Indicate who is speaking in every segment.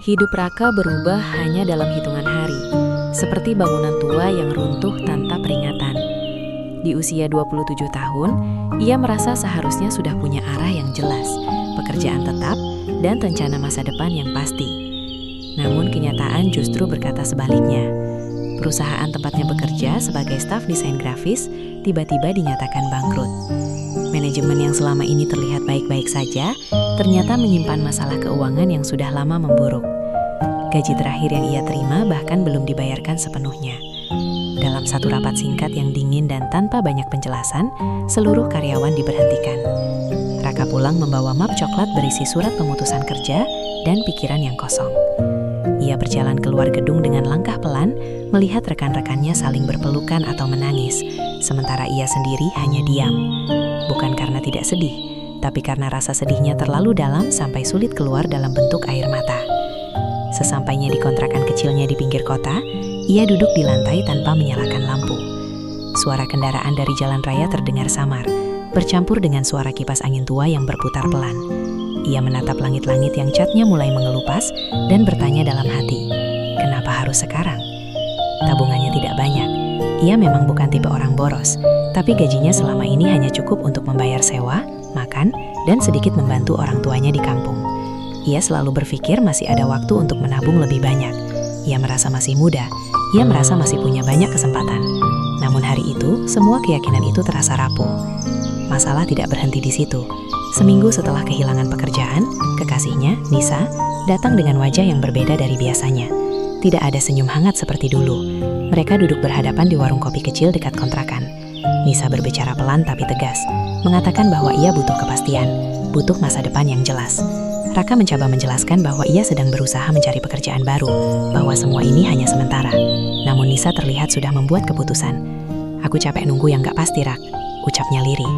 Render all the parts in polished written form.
Speaker 1: Hidup Raka berubah hanya dalam hitungan hari, seperti bangunan tua yang runtuh tanpa peringatan. Di usia 27 tahun, ia merasa seharusnya sudah punya arah yang jelas, pekerjaan tetap, dan rencana masa depan yang pasti. Namun kenyataan justru berkata sebaliknya. Perusahaan tempatnya bekerja sebagai staf desain grafis tiba-tiba dinyatakan bangkrut. Manajemen yang selama ini terlihat baik-baik saja, ternyata menyimpan masalah keuangan yang sudah lama memburuk. Gaji terakhir yang ia terima bahkan belum dibayarkan sepenuhnya. Dalam satu rapat singkat yang dingin dan tanpa banyak penjelasan, seluruh karyawan diberhentikan. Raka pulang membawa map coklat berisi surat pemutusan kerja dan pikiran yang kosong. Ia berjalan keluar gedung dengan langkah pelan, melihat rekan-rekannya saling berpelukan atau menangis, sementara ia sendiri hanya diam. Bukan karena tidak sedih, tapi karena rasa sedihnya terlalu dalam sampai sulit keluar dalam bentuk air mata. Sesampainya di kontrakan kecilnya di pinggir kota, ia duduk di lantai tanpa menyalakan lampu. Suara kendaraan dari jalan raya terdengar samar, bercampur dengan suara kipas angin tua yang berputar pelan. Ia menatap langit-langit yang catnya mulai mengelupas dan bertanya dalam hati, kenapa harus sekarang? Tabungannya tidak banyak. Ia memang bukan tipe orang boros, tapi gajinya selama ini hanya cukup untuk membayar sewa, makan, dan sedikit membantu orang tuanya di kampung. Ia selalu berpikir masih ada waktu untuk menabung lebih banyak. Ia merasa masih muda, ia merasa masih punya banyak kesempatan. Namun hari itu, semua keyakinan itu terasa rapuh. Masalah tidak berhenti di situ. Seminggu setelah kehilangan pekerjaan, kekasihnya, Nisa, datang dengan wajah yang berbeda dari biasanya. Tidak ada senyum hangat seperti dulu. Mereka duduk berhadapan di warung kopi kecil dekat kontrakan. Nisa berbicara pelan tapi tegas, mengatakan bahwa ia butuh kepastian, butuh masa depan yang jelas. Raka mencoba menjelaskan bahwa ia sedang berusaha mencari pekerjaan baru, bahwa semua ini hanya sementara. Namun Nisa terlihat sudah membuat keputusan. Aku capek nunggu yang gak pasti, Rak, ucapnya lirih.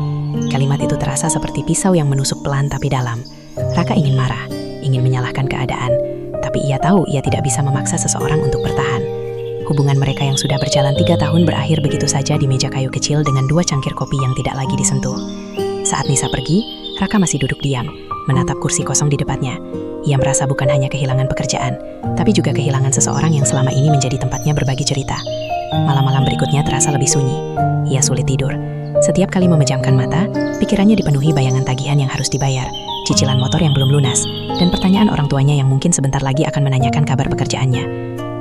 Speaker 1: Kalimat itu terasa seperti pisau yang menusuk pelan tapi dalam. Raka ingin marah, ingin menyalahkan keadaan, tapi ia tahu ia tidak bisa memaksa seseorang untuk bertahan. Hubungan mereka yang sudah berjalan 3 tahun berakhir begitu saja di meja kayu kecil dengan 2 cangkir kopi yang tidak lagi disentuh. Saat Nisa pergi, Raka masih duduk diam, menatap kursi kosong di depannya. Ia merasa bukan hanya kehilangan pekerjaan, tapi juga kehilangan seseorang yang selama ini menjadi tempatnya berbagi cerita. Malam-malam berikutnya terasa lebih sunyi. Ia sulit tidur. Setiap kali memejamkan mata, pikirannya dipenuhi bayangan tagihan yang harus dibayar, cicilan motor yang belum lunas, dan pertanyaan orang tuanya yang mungkin sebentar lagi akan menanyakan kabar pekerjaannya.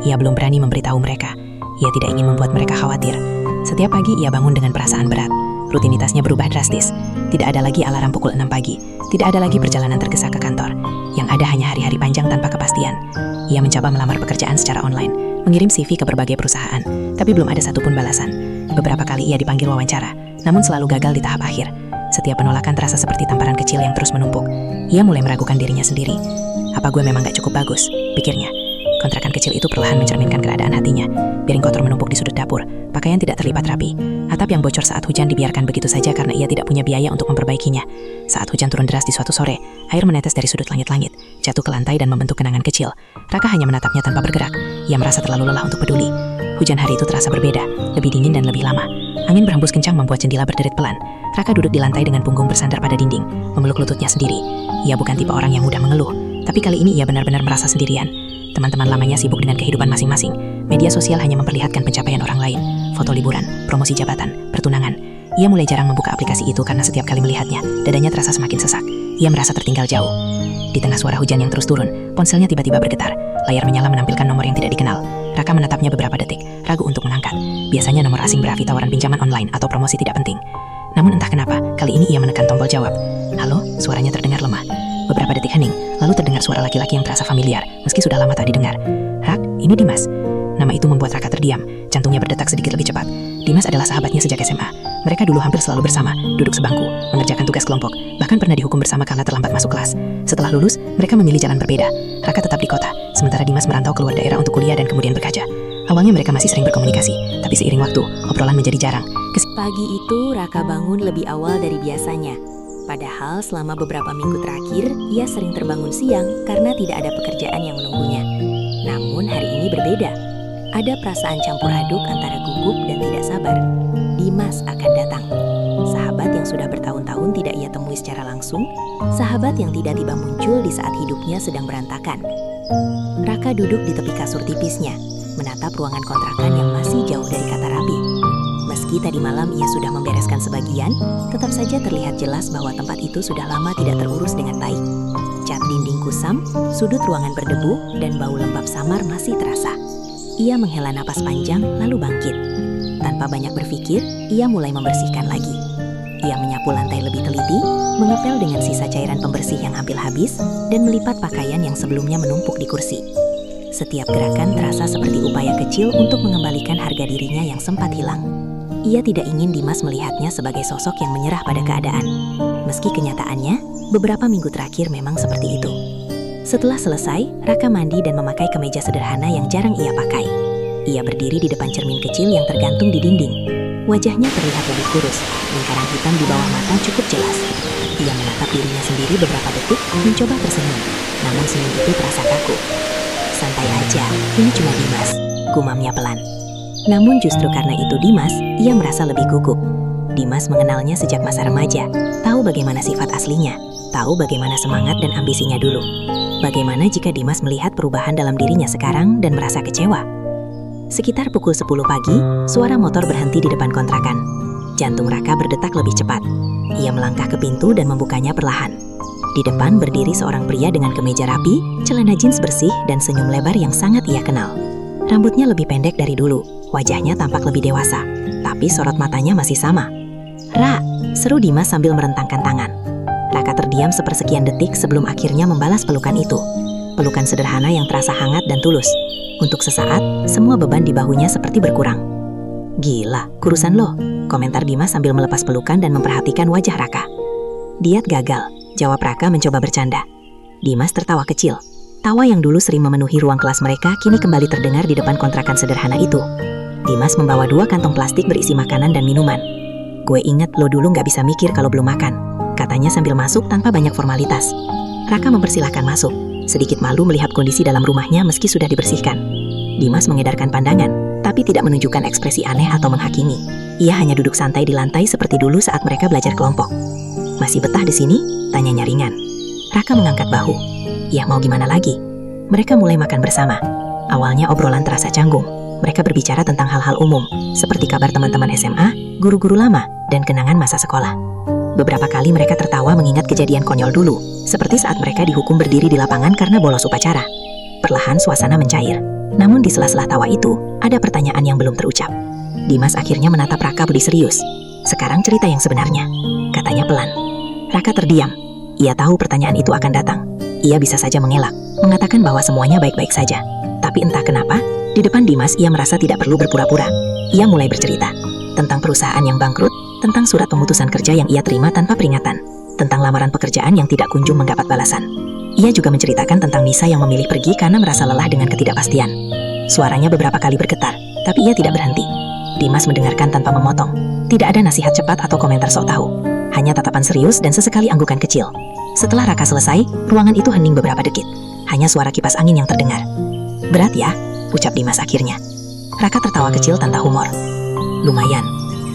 Speaker 1: Ia belum berani memberitahu mereka. Ia tidak ingin membuat mereka khawatir. Setiap pagi ia bangun dengan perasaan berat. Rutinitasnya berubah drastis. Tidak ada lagi alarm pukul 6 pagi. Tidak ada lagi perjalanan tergesa ke kantor. Yang ada hanya hari-hari panjang tanpa kepastian. Ia mencoba melamar pekerjaan secara online, mengirim CV ke berbagai perusahaan, tapi belum ada satupun balasan. Beberapa kali ia dipanggil wawancara, namun selalu gagal di tahap akhir. Setiap penolakan terasa seperti tamparan kecil yang terus menumpuk. Ia mulai meragukan dirinya sendiri. Apa gue memang gak cukup bagus? Pikirnya. Kontrakan kecil itu perlahan mencerminkan keadaan hatinya. Piring kotor menumpuk di sudut dapur, pakaian tidak terlipat rapi, atap yang bocor saat hujan dibiarkan begitu saja karena ia tidak punya biaya untuk memperbaikinya. Saat hujan turun deras di suatu sore, air menetes dari sudut langit-langit, jatuh ke lantai dan membentuk kenangan kecil. Raka hanya menatapnya tanpa bergerak. Ia merasa terlalu lelah untuk peduli. Hujan hari itu terasa berbeda, lebih dingin dan lebih lama. Angin berhembus kencang membuat jendela berderit pelan. Raka duduk di lantai dengan punggung bersandar pada dinding, memeluk lututnya sendiri. Ia bukan tipe orang yang mudah mengeluh, tapi kali ini ia benar-benar merasa sendirian. Teman-teman lamanya sibuk dengan kehidupan masing-masing. Media sosial hanya memperlihatkan pencapaian orang lain, foto liburan, promosi jabatan, pertunangan. Ia mulai jarang membuka aplikasi itu karena setiap kali melihatnya, dadanya terasa semakin sesak. Ia merasa tertinggal jauh. Di tengah suara hujan yang terus turun, ponselnya tiba-tiba bergetar. Layar menyala menampilkan nomor yang tidak dikenal. Raka menatapnya beberapa detik, ragu untuk mengangkat. Biasanya nomor asing berarti tawaran pinjaman online atau promosi tidak penting. Namun entah kenapa, kali ini ia menekan tombol jawab. Halo, suaranya terdengar lemah. Beberapa detik hening, lalu terdengar suara laki-laki yang terasa familiar, meski sudah lama tak didengar. Rak, ini Dimas. Nama itu membuat Raka terdiam, jantungnya berdetak sedikit lebih cepat. Dimas adalah sahabatnya sejak SMA. Mereka dulu hampir selalu bersama, duduk sebangku, mengerjakan tugas kelompok, bahkan pernah dihukum bersama karena terlambat masuk kelas. Setelah lulus, mereka memilih jalan berbeda. Raka tetap di kota, sementara Dimas merantau keluar daerah untuk kuliah dan kemudian bekerja. Awalnya mereka masih sering berkomunikasi, tapi seiring waktu, obrolan menjadi jarang.
Speaker 2: Pagi itu Raka bangun lebih awal dari biasanya. Padahal selama beberapa minggu terakhir, ia sering terbangun siang karena tidak ada pekerjaan yang menunggunya. Namun hari ini berbeda. Ada perasaan campur aduk antara gugup dan tidak sabar. Dimas akan datang. Sahabat yang sudah bertahun-tahun tidak ia temui secara langsung berlangsung, sahabat yang tiba-tiba muncul di saat hidupnya sedang berantakan. Raka duduk di tepi kasur tipisnya, menatap ruangan kontrakan yang masih jauh dari kata rapi. Meski tadi malam ia sudah membereskan sebagian, tetap saja terlihat jelas bahwa tempat itu sudah lama tidak terurus dengan baik. Cat dinding kusam, sudut ruangan berdebu, dan bau lembab samar masih terasa. Ia menghela napas panjang lalu bangkit. Tanpa banyak berpikir, ia mulai membersihkan lagi. Ia menyapu lantai lebih teliti, mengepel dengan sisa cairan pembersih yang hampir habis, dan melipat pakaian yang sebelumnya menumpuk di kursi. Setiap gerakan terasa seperti upaya kecil untuk mengembalikan harga dirinya yang sempat hilang. Ia tidak ingin Dimas melihatnya sebagai sosok yang menyerah pada keadaan. Meski kenyataannya, beberapa minggu terakhir memang seperti itu. Setelah selesai, Raka mandi dan memakai kemeja sederhana yang jarang ia pakai. Ia berdiri di depan cermin kecil yang tergantung di dinding. Wajahnya terlihat lebih kurus, lingkaran hitam di bawah mata cukup jelas. Ia menatap dirinya sendiri beberapa detik, mencoba tersenyum. Namun senyum itu terasa kaku. "Santai aja, ini cuma Dimas," gumamnya pelan. Namun justru karena itu Dimas, ia merasa lebih gugup. Dimas mengenalnya sejak masa remaja, tahu bagaimana sifat aslinya, tahu bagaimana semangat dan ambisinya dulu. Bagaimana jika Dimas melihat perubahan dalam dirinya sekarang dan merasa kecewa? Sekitar pukul 10 pagi, suara motor berhenti di depan kontrakan. Jantung Raka berdetak lebih cepat. Ia melangkah ke pintu dan membukanya perlahan. Di depan berdiri seorang pria dengan kemeja rapi, celana jeans bersih, dan senyum lebar yang sangat ia kenal. Rambutnya lebih pendek dari dulu, wajahnya tampak lebih dewasa, tapi sorot matanya masih sama. "Ra!" seru Dimas sambil merentangkan tangan. Raka terdiam sepersekian detik sebelum akhirnya membalas pelukan itu. Pelukan sederhana yang terasa hangat dan tulus. Untuk sesaat, semua beban di bahunya seperti berkurang. "Gila, kurusan lo," komentar Dimas sambil melepas pelukan dan memperhatikan wajah Raka. "Diet gagal," jawab Raka mencoba bercanda. Dimas tertawa kecil. Tawa yang dulu sering memenuhi ruang kelas mereka kini kembali terdengar di depan kontrakan sederhana itu. Dimas membawa 2 kantong plastik berisi makanan dan minuman. "Gue inget lo dulu nggak bisa mikir kalau belum makan," katanya sambil masuk tanpa banyak formalitas. Raka mempersilahkan masuk, sedikit malu melihat kondisi dalam rumahnya meski sudah dibersihkan. Dimas mengedarkan pandangan, tapi tidak menunjukkan ekspresi aneh atau menghakimi. Ia hanya duduk santai di lantai seperti dulu saat mereka belajar kelompok. "Masih betah di sini?" tanyanya ringan. Raka mengangkat bahu. Ya mau gimana lagi? Mereka mulai makan bersama. Awalnya obrolan terasa canggung. Mereka berbicara tentang hal-hal umum, seperti kabar teman-teman SMA, guru-guru lama, dan kenangan masa sekolah. Beberapa kali mereka tertawa mengingat kejadian konyol dulu, seperti saat mereka dihukum berdiri di lapangan karena bolos upacara. Perlahan suasana mencair. Namun di sela-sela tawa itu, ada pertanyaan yang belum terucap. Dimas akhirnya menatap Raka budi serius. "Sekarang cerita yang sebenarnya," katanya pelan. Raka terdiam. Ia tahu pertanyaan itu akan datang. Ia bisa saja mengelak, mengatakan bahwa semuanya baik-baik saja. Tapi entah kenapa, di depan Dimas ia merasa tidak perlu berpura-pura. Ia mulai bercerita tentang perusahaan yang bangkrut, tentang surat pemutusan kerja yang ia terima tanpa peringatan, tentang lamaran pekerjaan yang tidak kunjung mendapat balasan. Ia juga menceritakan tentang Nisa yang memilih pergi karena merasa lelah dengan ketidakpastian. Suaranya beberapa kali bergetar, tapi ia tidak berhenti. Dimas mendengarkan tanpa memotong. Tidak ada nasihat cepat atau komentar sok tahu. Hanya tatapan serius dan sesekali anggukan kecil. Setelah Raka selesai, ruangan itu hening beberapa detik. Hanya suara kipas angin yang terdengar. "Berat ya?" ucap Dimas akhirnya. Raka tertawa kecil tanpa humor. "Lumayan."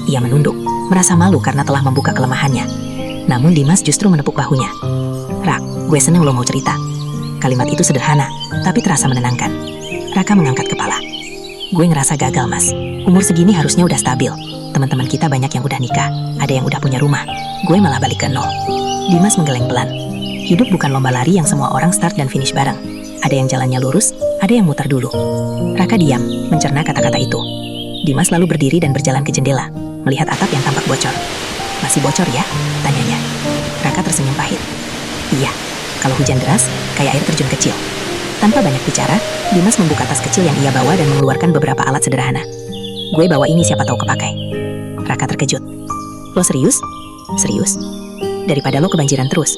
Speaker 2: Ia menunduk, merasa malu karena telah membuka kelemahannya. Namun Dimas justru menepuk bahunya. "Rak, gue seneng lo mau cerita." Kalimat itu sederhana, tapi terasa menenangkan. Raka mengangkat kepala. "Gue ngerasa gagal, Mas. Umur segini harusnya udah stabil. Teman-teman kita banyak yang udah nikah, ada yang udah punya rumah. Gue malah balik ke nol." Dimas menggeleng pelan. Hidup bukan lomba lari yang semua orang start dan finish bareng. Ada yang jalannya lurus, ada yang muter dulu. Raka diam, mencerna kata-kata itu. Dimas lalu berdiri dan berjalan ke jendela, melihat atap yang tampak bocor. "Masih bocor ya?" tanyanya. Raka tersenyum pahit. "Iya, kalau hujan deras, kayak air terjun kecil." Tanpa banyak bicara, Dimas membuka tas kecil yang ia bawa dan mengeluarkan beberapa alat sederhana. "Gue bawa ini siapa tahu kepakai." Raka terkejut. "Lo serius?" "Serius. Daripada lo kebanjiran terus."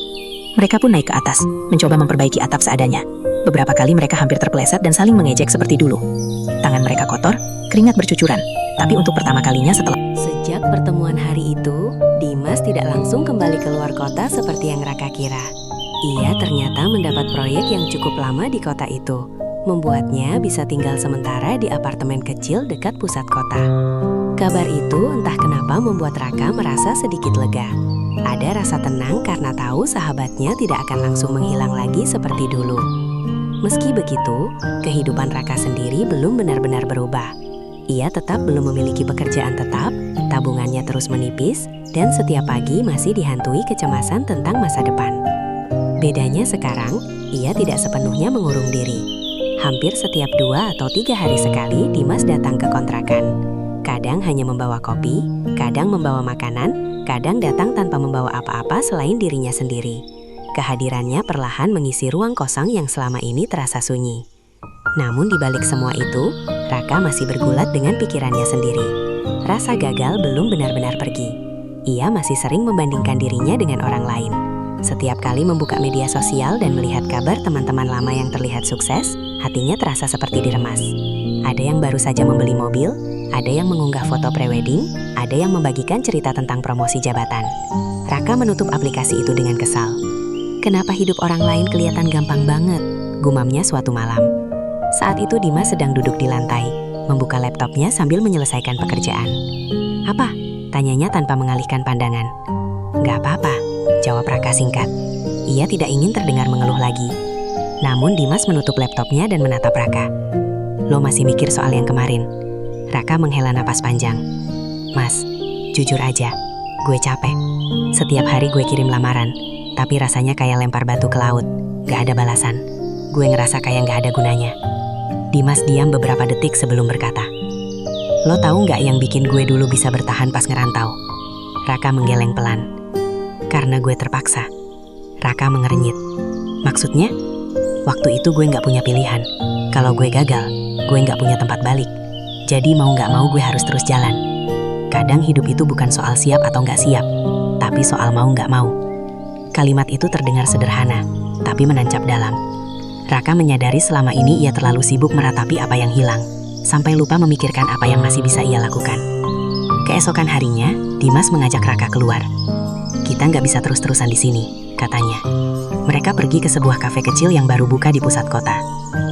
Speaker 2: Mereka pun naik ke atas, mencoba memperbaiki atap seadanya. Beberapa kali mereka hampir terpeleset dan saling mengejek seperti dulu. Tangan mereka kotor, keringat bercucuran. Tapi untuk pertama kalinya setelah... Sejak pertemuan hari itu, Dimas tidak langsung kembali ke luar kota seperti yang Raka kira. Ia ternyata mendapat proyek yang cukup lama di kota itu, membuatnya bisa tinggal sementara di apartemen kecil dekat pusat kota. Kabar itu entah kenapa membuat Raka merasa sedikit lega. Ada rasa tenang karena tahu sahabatnya tidak akan langsung menghilang lagi seperti dulu. Meski begitu, kehidupan Raka sendiri belum benar-benar berubah. Ia tetap belum memiliki pekerjaan tetap, tabungannya terus menipis, dan setiap pagi masih dihantui kecemasan tentang masa depan. Bedanya sekarang, ia tidak sepenuhnya mengurung diri. Hampir setiap 2 atau 3 hari sekali Dimas datang ke kontrakan. Kadang hanya membawa kopi, kadang membawa makanan, kadang datang tanpa membawa apa-apa selain dirinya sendiri. Kehadirannya perlahan mengisi ruang kosong yang selama ini terasa sunyi. Namun di balik semua itu, Raka masih bergulat dengan pikirannya sendiri. Rasa gagal belum benar-benar pergi. Ia masih sering membandingkan dirinya dengan orang lain. Setiap kali membuka media sosial dan melihat kabar teman-teman lama yang terlihat sukses, hatinya terasa seperti diremas. Ada yang baru saja membeli mobil, ada yang mengunggah foto prewedding, ada yang membagikan cerita tentang promosi jabatan. Raka menutup aplikasi itu dengan kesal. Kenapa hidup orang lain kelihatan gampang banget? Gumamnya suatu malam. Saat itu Dimas sedang duduk di lantai, membuka laptopnya sambil menyelesaikan pekerjaan. Apa? Tanyanya tanpa mengalihkan pandangan. Gak apa-apa, jawab Raka singkat. Ia tidak ingin terdengar mengeluh lagi. Namun Dimas menutup laptopnya dan menatap Raka. Lo masih mikir soal yang kemarin? Raka menghela napas panjang. Mas, jujur aja, gue capek. Setiap hari gue kirim lamaran, tapi rasanya kayak lempar batu ke laut. Gak ada balasan. Gue ngerasa kayak gak ada gunanya. Dimas diam beberapa detik sebelum berkata. Lo tahu gak yang bikin gue dulu bisa bertahan pas ngerantau? Raka menggeleng pelan. Karena gue terpaksa. Raka mengernyit. Maksudnya? Waktu itu gue gak punya pilihan. Kalau gue gagal, gue gak punya tempat balik. Jadi mau gak mau gue harus terus jalan. Kadang hidup itu bukan soal siap atau gak siap, tapi soal mau gak mau. Kalimat itu terdengar sederhana, tapi menancap dalam. Raka menyadari selama ini ia terlalu sibuk meratapi apa yang hilang, sampai lupa memikirkan apa yang masih bisa ia lakukan. Keesokan harinya, Dimas mengajak Raka keluar. Kita gak bisa terus-terusan di sini, katanya. Mereka pergi ke sebuah kafe kecil yang baru buka di pusat kota.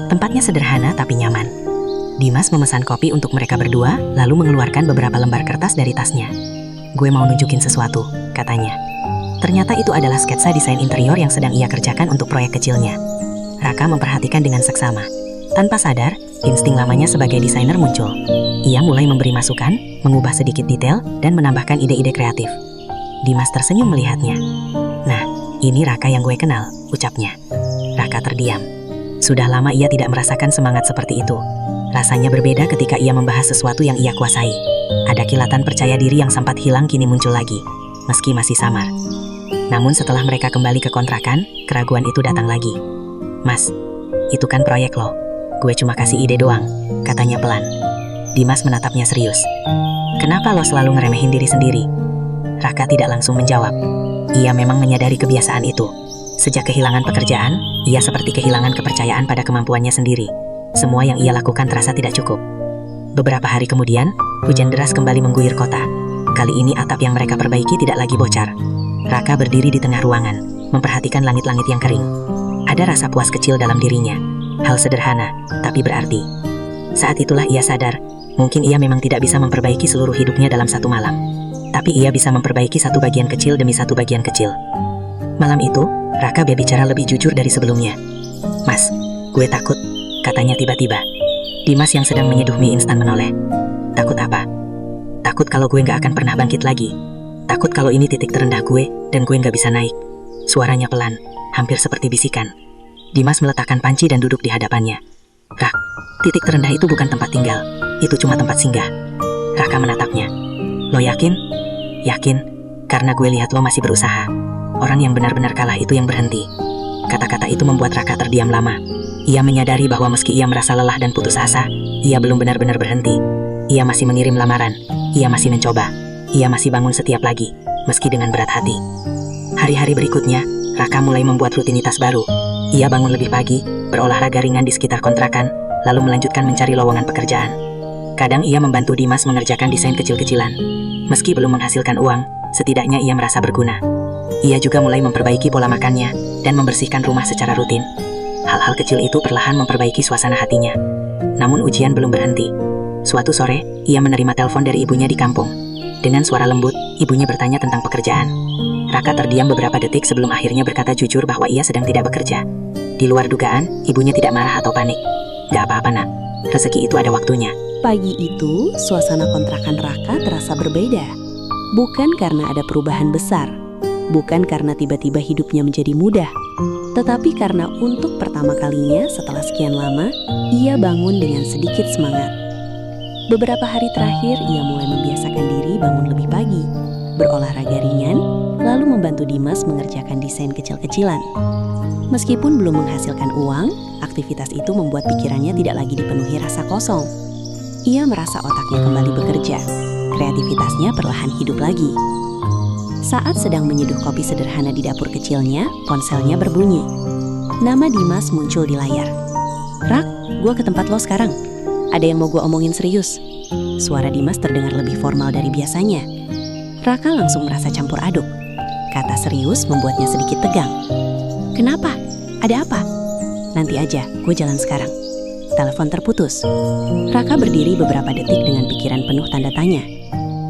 Speaker 2: Tempatnya sederhana tapi nyaman. Dimas memesan kopi untuk mereka berdua, lalu mengeluarkan beberapa lembar kertas dari tasnya. Gue mau nunjukin sesuatu, katanya. Ternyata itu adalah sketsa desain interior yang sedang ia kerjakan untuk proyek kecilnya. Raka memperhatikan dengan seksama. Tanpa sadar, insting lamanya sebagai desainer muncul. Ia mulai memberi masukan, mengubah sedikit detail, dan menambahkan ide-ide kreatif. Dimas tersenyum melihatnya. Nah, ini Raka yang gue kenal, ucapnya. Raka terdiam. Sudah lama ia tidak merasakan semangat seperti itu. Rasanya berbeda ketika ia membahas sesuatu yang ia kuasai. Ada kilatan percaya diri yang sempat hilang kini muncul lagi, meski masih samar. Namun setelah mereka kembali ke kontrakan, keraguan itu datang lagi. Mas, itu kan proyek lo. Gue cuma kasih ide doang, katanya pelan. Dimas menatapnya serius. Kenapa lo selalu ngeremehin diri sendiri? Raka tidak langsung menjawab. Ia memang menyadari kebiasaan itu. Sejak kehilangan pekerjaan, ia seperti kehilangan kepercayaan pada kemampuannya sendiri. Semua yang ia lakukan terasa tidak cukup. Beberapa hari kemudian, hujan deras kembali mengguyur kota. Kali ini atap yang mereka perbaiki tidak lagi bocor. Raka berdiri di tengah ruangan, memperhatikan langit-langit yang kering. Ada rasa puas kecil dalam dirinya. Hal sederhana, tapi berarti. Saat itulah ia sadar, mungkin ia memang tidak bisa memperbaiki seluruh hidupnya dalam satu malam. Tapi ia bisa memperbaiki satu bagian kecil demi satu bagian kecil. Malam itu, Raka berbicara lebih jujur dari sebelumnya. Mas, gue takut, katanya tiba-tiba. Dimas yang sedang menyeduh mie instan menoleh. Takut apa? Takut kalau gue gak akan pernah bangkit lagi. Takut kalau ini titik terendah gue, dan gue gak bisa naik. Suaranya pelan, hampir seperti bisikan. Dimas meletakkan panci dan duduk di hadapannya. Rak, titik terendah itu bukan tempat tinggal. Itu cuma tempat singgah. Raka menatapnya. Lo yakin? Yakin, karena gue lihat lo masih berusaha. Orang yang benar-benar kalah itu yang berhenti. Kata-kata itu membuat Raka terdiam lama. Ia menyadari bahwa meski ia merasa lelah dan putus asa, ia belum benar-benar berhenti. Ia masih mengirim lamaran, ia masih mencoba, ia masih bangun setiap pagi, meski dengan berat hati. Hari-hari berikutnya, Raka mulai membuat rutinitas baru. Ia bangun lebih pagi, berolahraga ringan di sekitar kontrakan, lalu melanjutkan mencari lowongan pekerjaan. Kadang ia membantu Dimas mengerjakan desain kecil-kecilan. Meski belum menghasilkan uang, setidaknya ia merasa berguna. Ia juga mulai memperbaiki pola makannya dan membersihkan rumah secara rutin. Hal-hal kecil itu perlahan memperbaiki suasana hatinya. Namun ujian belum berhenti. Suatu sore, ia menerima telepon dari ibunya di kampung.
Speaker 3: Dengan suara lembut, ibunya bertanya tentang pekerjaan. Raka terdiam beberapa detik sebelum akhirnya berkata jujur bahwa ia sedang tidak bekerja. Di luar dugaan, ibunya tidak marah atau panik. Gak apa-apa nak, rezeki itu ada waktunya.
Speaker 2: Pagi itu, suasana kontrakan Raka terasa berbeda. Bukan karena ada perubahan besar, bukan karena tiba-tiba hidupnya menjadi mudah, tetapi karena untuk pertama kalinya setelah sekian lama, ia bangun dengan sedikit semangat. Beberapa hari terakhir, ia mulai membiasakan diri bangun lebih pagi, berolahraga ringan, lalu membantu Dimas mengerjakan desain kecil-kecilan. Meskipun belum menghasilkan uang, aktivitas itu membuat pikirannya tidak lagi dipenuhi rasa kosong. Ia merasa otaknya kembali bekerja, kreativitasnya perlahan hidup lagi. Saat sedang menyeduh kopi sederhana di dapur kecilnya, ponselnya berbunyi. Nama Dimas muncul di layar. "Rak, gue ke tempat lo sekarang. Ada yang mau gue omongin serius." Suara Dimas terdengar lebih formal dari biasanya. Raka langsung merasa campur aduk. Kata serius membuatnya sedikit tegang. "Kenapa? Ada apa?" "Nanti aja, gue jalan sekarang." Telepon terputus. Raka berdiri beberapa detik dengan pikiran penuh tanda tanya.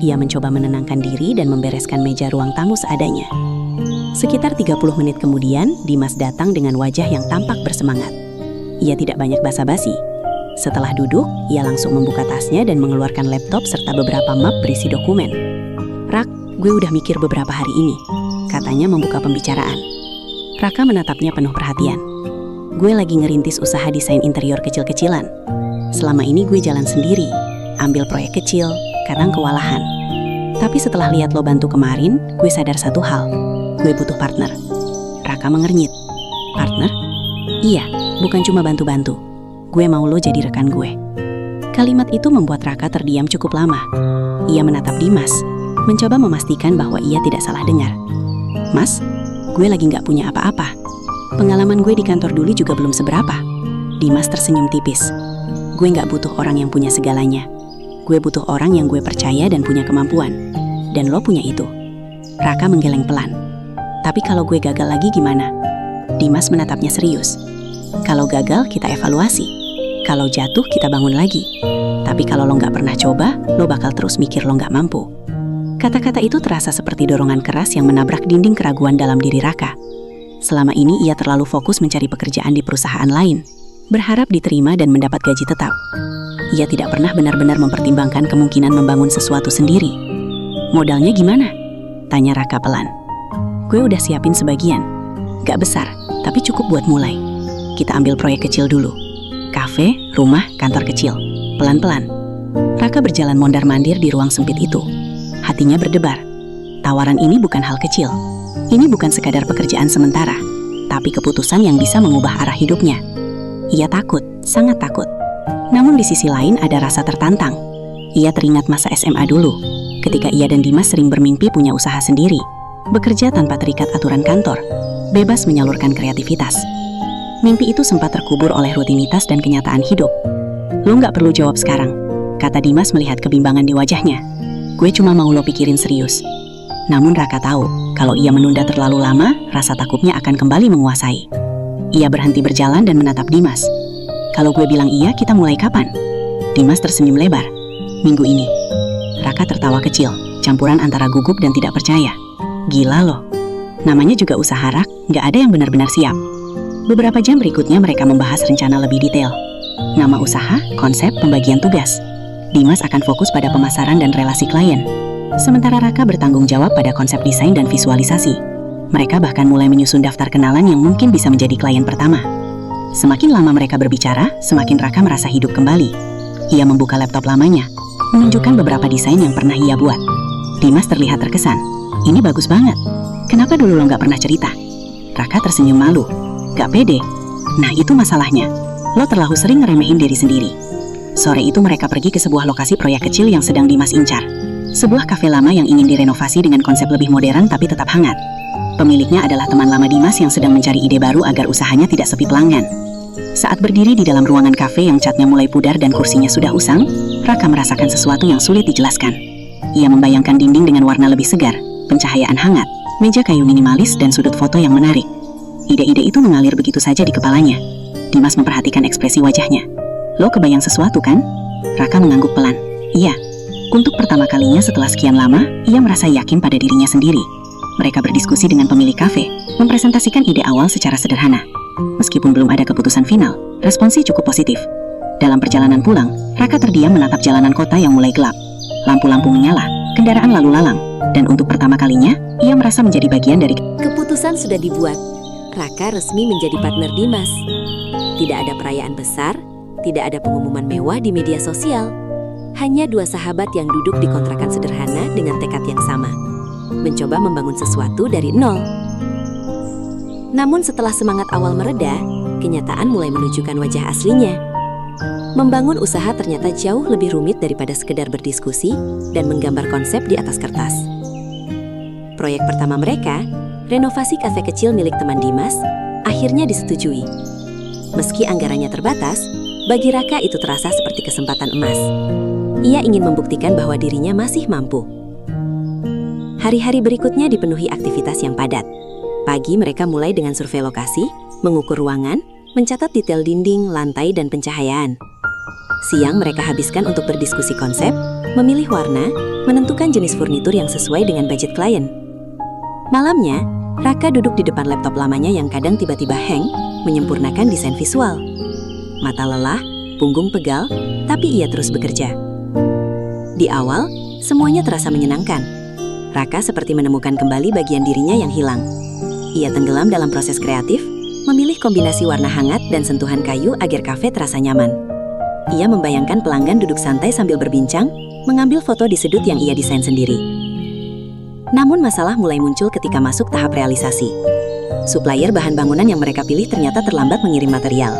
Speaker 2: Ia mencoba menenangkan diri dan membereskan meja ruang tamu seadanya. Sekitar 30 menit kemudian, Dimas datang dengan wajah yang tampak bersemangat. Ia tidak banyak basa-basi. Setelah duduk, ia langsung membuka tasnya dan mengeluarkan laptop serta beberapa map berisi dokumen. "Rak, gue udah mikir beberapa hari ini," katanya membuka pembicaraan. Raka menatapnya penuh perhatian. "Gue lagi ngerintis usaha desain interior kecil-kecilan. Selama ini gue jalan sendiri, ambil proyek kecil, kadang kewalahan. Tapi setelah lihat lo bantu kemarin, gue sadar satu hal, gue butuh partner." Raka mengernyit. "Partner?" "Iya, bukan cuma bantu-bantu. Gue mau lo jadi rekan gue." Kalimat itu membuat Raka terdiam cukup lama. Ia menatap Dimas, mencoba memastikan bahwa ia tidak salah dengar. "Mas, gue lagi nggak punya apa-apa. Pengalaman gue di kantor dulu juga belum seberapa." Dimas tersenyum tipis. "Gue nggak butuh orang yang punya segalanya. Gue butuh orang yang gue percaya dan punya kemampuan. Dan lo punya itu." Raka menggeleng pelan. "Tapi kalau gue gagal lagi gimana?" Dimas menatapnya serius. "Kalau gagal, kita evaluasi. Kalau jatuh, kita bangun lagi. Tapi kalau lo nggak pernah coba, lo bakal terus mikir lo nggak mampu." Kata-kata itu terasa seperti dorongan keras yang menabrak dinding keraguan dalam diri Raka. Selama ini ia terlalu fokus mencari pekerjaan di perusahaan lain, berharap diterima dan mendapat gaji tetap. Ia tidak pernah benar-benar mempertimbangkan kemungkinan membangun sesuatu sendiri. "Modalnya gimana?" tanya Raka pelan. "Gue udah siapin sebagian. Gak besar, tapi cukup buat mulai. Kita ambil proyek kecil dulu. Kafe, rumah, kantor kecil. Pelan-pelan." Raka berjalan mondar-mandir di ruang sempit itu. Hatinya berdebar. Tawaran ini bukan hal kecil. Ini bukan sekadar pekerjaan sementara, tapi keputusan yang bisa mengubah arah hidupnya. Ia takut, sangat takut. Namun di sisi lain ada rasa tertantang. Ia teringat masa SMA dulu, ketika ia dan Dimas sering bermimpi punya usaha sendiri, bekerja tanpa terikat aturan kantor, bebas menyalurkan kreativitas. Mimpi itu sempat terkubur oleh rutinitas dan kenyataan hidup. "Lo nggak perlu jawab sekarang," kata Dimas melihat kebimbangan di wajahnya. "Gue cuma mau lo pikirin serius." Namun Raka tahu, kalau ia menunda terlalu lama, rasa takutnya akan kembali menguasai. Ia berhenti berjalan dan menatap Dimas. "Kalau gue bilang iya, kita mulai kapan?" Dimas tersenyum lebar. "Minggu ini." Raka tertawa kecil, campuran antara gugup dan tidak percaya. "Gila loh. Namanya juga usaha Rak, nggak ada yang benar-benar siap." Beberapa jam berikutnya mereka membahas rencana lebih detail. Nama usaha, konsep, pembagian tugas. Dimas akan fokus pada pemasaran dan relasi klien. Sementara Raka bertanggung jawab pada konsep desain dan visualisasi. Mereka bahkan mulai menyusun daftar kenalan yang mungkin bisa menjadi klien pertama. Semakin lama mereka berbicara, semakin Raka merasa hidup kembali. Ia membuka laptop lamanya, menunjukkan beberapa desain yang pernah ia buat. Dimas terlihat terkesan. "Ini bagus banget. Kenapa dulu lo nggak pernah cerita?" Raka tersenyum malu. "Gak pede." "Nah itu masalahnya. Lo terlalu sering ngeremehin diri sendiri." Sore itu mereka pergi ke sebuah lokasi proyek kecil yang sedang Dimas incar. Sebuah kafe lama yang ingin direnovasi dengan konsep lebih modern tapi tetap hangat. Pemiliknya adalah teman lama Dimas yang sedang mencari ide baru agar usahanya tidak sepi pelanggan. Saat berdiri di dalam ruangan kafe yang catnya mulai pudar dan kursinya sudah usang, Raka merasakan sesuatu yang sulit dijelaskan. Ia membayangkan dinding dengan warna lebih segar, pencahayaan hangat, meja kayu minimalis dan sudut foto yang menarik. Ide-ide itu mengalir begitu saja di kepalanya. Dimas memperhatikan ekspresi wajahnya. "Lo kebayang sesuatu kan?" Raka mengangguk pelan. "Iya."
Speaker 3: Untuk pertama kalinya setelah sekian lama, ia merasa yakin pada dirinya sendiri. Mereka berdiskusi dengan pemilik kafe, mempresentasikan ide awal secara sederhana. Meskipun belum ada keputusan final, responsi cukup positif. Dalam perjalanan pulang, Raka terdiam menatap jalanan kota yang mulai gelap. Lampu-lampu menyala, kendaraan lalu lalang, dan untuk pertama kalinya, ia merasa menjadi bagian dari...
Speaker 2: Keputusan sudah dibuat. Raka resmi menjadi partner Dimas. Tidak ada perayaan besar, tidak ada pengumuman mewah di media sosial. Hanya dua sahabat yang duduk di kontrakan sederhana dengan tekad yang sama. Mencoba membangun sesuatu dari nol. Namun setelah semangat awal mereda, kenyataan mulai menunjukkan wajah aslinya. Membangun usaha ternyata jauh lebih rumit daripada sekedar berdiskusi dan menggambar konsep di atas kertas. Proyek pertama mereka, renovasi kafe kecil milik teman Dimas, akhirnya disetujui. Meski anggarannya terbatas, bagi Raka itu terasa seperti kesempatan emas. Ia ingin membuktikan bahwa dirinya masih mampu. Hari-hari berikutnya dipenuhi aktivitas yang padat. Pagi mereka mulai dengan survei lokasi, mengukur ruangan, mencatat detail dinding, lantai, dan pencahayaan. Siang mereka habiskan untuk berdiskusi konsep, memilih warna, menentukan jenis furnitur yang sesuai dengan budget klien. Malamnya, Raka duduk di depan laptop lamanya yang kadang tiba-tiba hang, menyempurnakan desain visual. Mata lelah, punggung pegal, tapi ia terus bekerja. Di awal, semuanya terasa menyenangkan. Raka seperti menemukan kembali bagian dirinya yang hilang. Ia tenggelam dalam proses kreatif, memilih kombinasi warna hangat dan sentuhan kayu agar kafe terasa nyaman. Ia membayangkan pelanggan duduk santai sambil berbincang, mengambil foto di sudut yang ia desain sendiri. Namun masalah mulai muncul ketika masuk tahap realisasi. Supplier bahan bangunan yang mereka pilih ternyata terlambat mengirim material.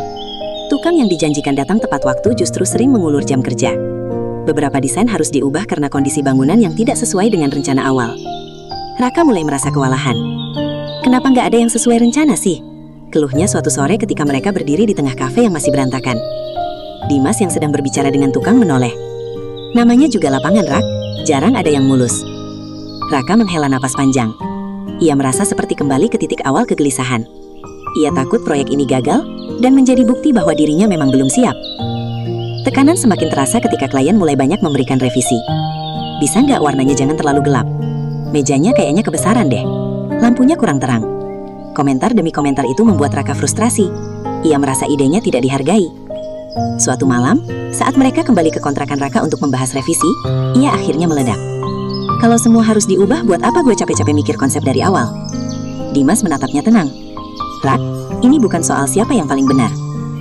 Speaker 2: Tukang yang dijanjikan datang tepat waktu justru sering mengulur jam kerja. Beberapa desain harus diubah karena kondisi bangunan yang tidak sesuai dengan rencana awal. Raka mulai merasa kewalahan. Kenapa nggak ada yang sesuai rencana sih? Keluhnya suatu sore ketika mereka berdiri di tengah kafe yang masih berantakan. Dimas yang sedang berbicara dengan tukang menoleh. Namanya juga lapangan rak, jarang ada yang mulus. Raka menghela napas panjang. Ia merasa seperti kembali ke titik awal kegelisahan. Ia takut proyek ini gagal dan menjadi bukti bahwa dirinya memang belum siap. Tekanan semakin terasa ketika klien mulai banyak memberikan revisi. Bisa nggak warnanya jangan terlalu gelap? Mejanya kayaknya kebesaran deh. Lampunya kurang terang. Komentar demi komentar itu membuat Raka frustrasi. Ia merasa idenya tidak dihargai. Suatu malam, saat mereka kembali ke kontrakan Raka untuk membahas revisi, ia akhirnya meledak. Kalau semua harus diubah, buat apa gue capek-capek mikir konsep dari awal? Dimas menatapnya tenang. Rak, ini bukan soal siapa yang paling benar.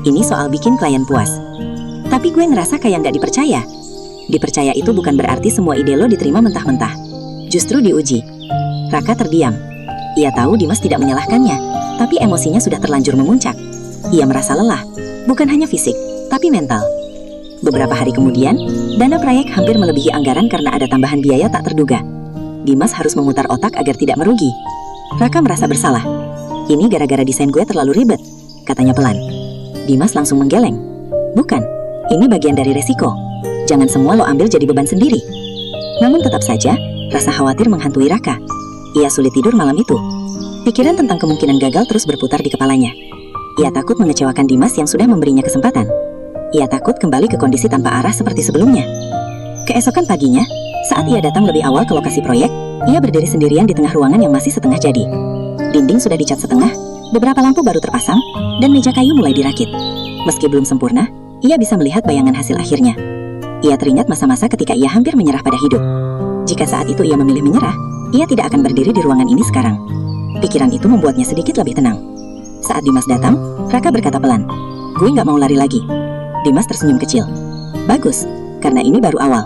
Speaker 2: Ini soal bikin klien puas. Tapi gue ngerasa kayak nggak dipercaya. Dipercaya itu bukan berarti semua ide lo diterima mentah-mentah. Justru diuji. Raka terdiam. Ia tahu Dimas tidak menyalahkannya, tapi emosinya sudah terlanjur memuncak. Ia merasa lelah, bukan hanya fisik, tapi mental. Beberapa hari kemudian, dana proyek hampir melebihi anggaran karena ada tambahan biaya tak terduga. Dimas harus memutar otak agar tidak merugi. Raka merasa bersalah. Ini gara-gara desain gue terlalu ribet, katanya pelan. Dimas langsung menggeleng. Bukan, ini bagian dari resiko. Jangan semua lo ambil jadi beban sendiri. Namun tetap saja, rasa khawatir menghantui Raka. Ia sulit tidur malam itu. Pikiran tentang kemungkinan gagal terus berputar di kepalanya. Ia takut mengecewakan Dimas yang sudah memberinya kesempatan. Ia takut kembali ke kondisi tanpa arah seperti sebelumnya. Keesokan paginya, saat ia datang lebih awal ke lokasi proyek, ia berdiri sendirian di tengah ruangan yang masih setengah jadi. Dinding sudah dicat setengah, beberapa lampu baru terpasang, dan meja kayu mulai dirakit. Meski belum sempurna, ia bisa melihat bayangan hasil akhirnya. Ia teringat masa-masa ketika ia hampir menyerah pada hidup. Jika saat itu ia memilih menyerah, ia tidak akan berdiri di ruangan ini sekarang. Pikiran itu membuatnya sedikit lebih tenang. Saat Dimas datang, Raka berkata pelan, "Gue nggak mau lari lagi." Dimas tersenyum kecil. "Bagus, karena ini baru awal."